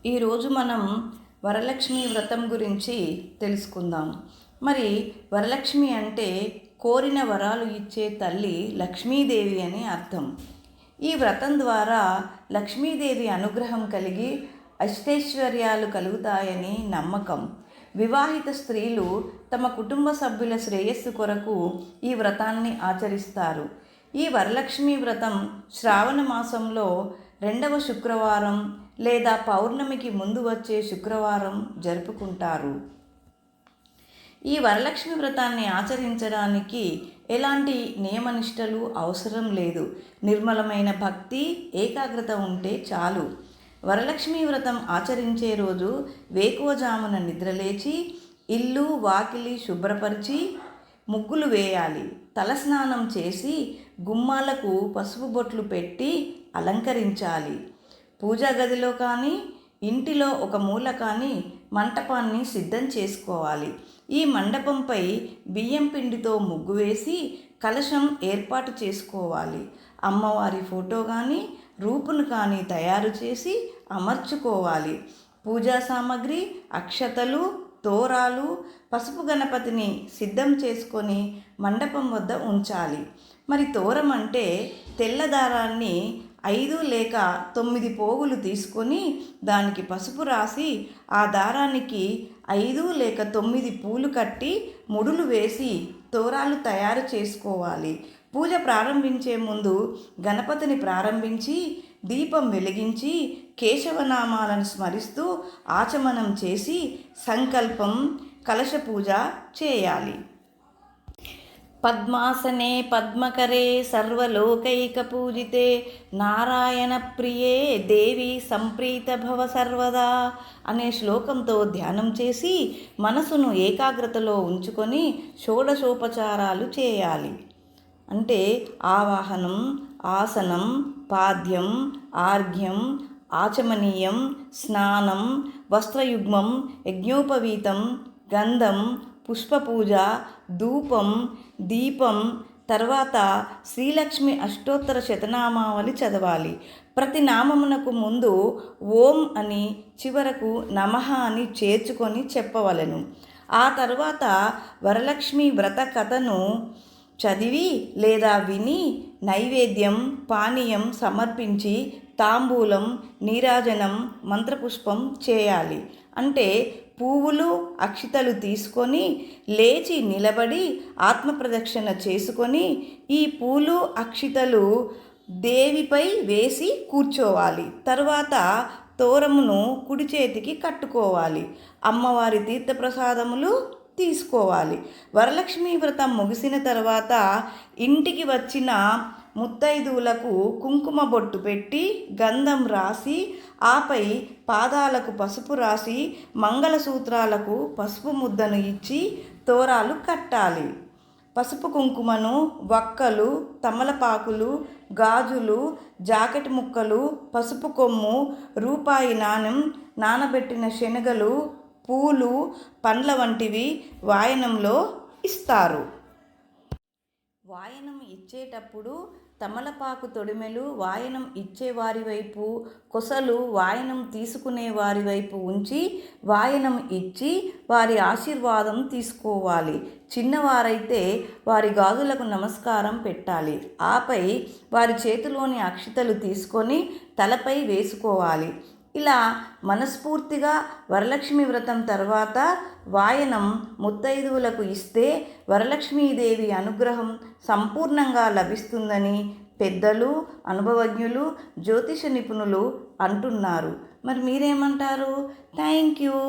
ఈరోజు మనం వరలక్ష్మి వ్రతం గురించి తెలుసుకుందాం. మరి వరలక్ష్మి అంటే కోరిన వరాలు ఇచ్చే తల్లి లక్ష్మీదేవి అని అర్థం. ఈ వ్రతం ద్వారా లక్ష్మీదేవి అనుగ్రహం కలిగి అష్టైశ్వర్యాలు కలుగుతాయని నమ్మకం. వివాహిత స్త్రీలు తమ కుటుంబ సభ్యుల శ్రేయస్సు కొరకు ఈ వ్రతాన్ని ఆచరిస్తారు. ఈ వరలక్ష్మి వ్రతం శ్రావణ మాసంలో 2వ శుక్రవారం లేదా పౌర్ణమికి ముందు వచ్చే శుక్రవారం జరుపుకుంటారు. ఈ వరలక్ష్మి వ్రతాన్ని ఆచరించడానికి ఎలాంటి నియమనిష్టలు అవసరం లేదు. నిర్మలమైన భక్తి, ఏకాగ్రత ఉంటే చాలు. వరలక్ష్మి వ్రతం ఆచరించే రోజు వేకువజామున నిద్రలేచి ఇల్లు వాకిలి శుభ్రపరిచి ముగ్గులు వేయాలి. తలస్నానం చేసి గుమ్మాలకు పసుపు బొట్లు పెట్టి అలంకరించాలి. పూజా గదిలో కానీ ఇంటిలో ఒక మూల కానీ మంటపాన్ని సిద్ధం చేసుకోవాలి. ఈ మండపంపై బియ్యం పిండితో ముగ్గు వేసి కలశం ఏర్పాటు చేసుకోవాలి. అమ్మవారి ఫోటో కానీ రూపును కానీ తయారు చేసి అమర్చుకోవాలి. పూజా సామాగ్రి, అక్షతలు, తోరాలు, పసుపు గణపతిని సిద్ధం చేసుకొని మండపం వద్ద ఉంచాలి. మరి తోరం అంటే తెల్ల దారాన్ని 5 లేక 9 పోగులు తీసుకొని దానికి పసుపు రాసి ఆ దారానికి 5 లేక 9 పూలు కట్టి ముడులు వేసి తోరాలు తయారు చేసుకోవాలి. పూజ ప్రారంభించే ముందు గణపతిని ప్రారంభించి దీపం వెలిగించి కేశవనామాలను స్మరిస్తూ ఆచమనం చేసి సంకల్పం, కలశ పూజ చేయాలి. పద్మాసనే పద్మకరే సర్వలోకైకపూజితే నారాయణ ప్రియే దేవి సంప్రీత భవ సర్వదా అనే శ్లోకంతో ధ్యానం చేసి మనసును ఏకాగ్రతలో ఉంచుకొని షోడశోపచారాలు చేయాలి. అంటే ఆవాహనం, ఆసనం, పాద్యం, ఆర్ఘ్యం, ఆచమనీయం, స్నానం, వస్త్రయుగ్మం, యజ్ఞోపవీతం, గంధం, పుష్పపూజ, ధూపం, దీపం. తర్వాత శ్రీలక్ష్మి అష్టోత్తర శతనామావళి చదవాలి. ప్రతి నామమునకు ముందు ఓం అని చివరకు నమః అని చేర్చుకొని చెప్పవలెను. ఆ తర్వాత వరలక్ష్మి వ్రత కథను చదివి లేదా విని నైవేద్యం, పానీయం సమర్పించి తాంబూలం, నీరాజనం, మంత్రపుష్పం చేయాలి. అంటే పువ్వులు, అక్షితలు తీసుకొని లేచి నిలబడి ఆత్మప్రదక్షిణ చేసుకొని ఈ పూలు, అక్షితలు దేవిపై వేసి కూర్చోవాలి. తర్వాత తోరమును కుడి చేతికి కట్టుకోవాలి. అమ్మవారి తీర్థప్రసాదములు తీసుకోవాలి. వరలక్ష్మి వ్రతం ముగిసిన తర్వాత ఇంటికి వచ్చిన ముత్తైదువులకు కుంకుమ బొట్టు పెట్టి గంధం రాసి ఆపై పాదాలకు పసుపు రాసి మంగళసూత్రాలకు పసుపు ముద్దను ఇచ్చి తోరాలు కట్టాలి. పసుపు కుంకుమను, వక్కలు, తమలపాకులు, గాజులు, జాకెట్ ముక్కలు, పసుపు కొమ్ము, రూపాయి నాణెం, నానబెట్టిన శనగలు, పూలు, పండ్ల వంటివి వాయనంలో ఇస్తారు. వాయనం ఇచ్చేటప్పుడు తమలపాకు తొడిమెలు వాయనం ఇచ్చేవారి వైపు, కొసలు వాయనం తీసుకునే వారి వైపు ఉంచి వాయనం ఇచ్చి వారి ఆశీర్వాదం తీసుకోవాలి. చిన్నవారైతే వారి గాజులకు నమస్కారం పెట్టాలి. ఆపై వారి చేతిలోని అక్షితలు తీసుకొని తలపై వేసుకోవాలి. ఇలా మనస్ఫూర్తిగా వరలక్ష్మి వ్రతం తర్వాత వాయనం ముత్తైదువులకు ఇస్తే వరలక్ష్మీదేవి అనుగ్రహం సంపూర్ణంగా లభిస్తుందని పెద్దలు, అనుభవజ్ఞులు, జ్యోతిష నిపుణులు అంటున్నారు. మరి మీరేమంటారు? Thank you.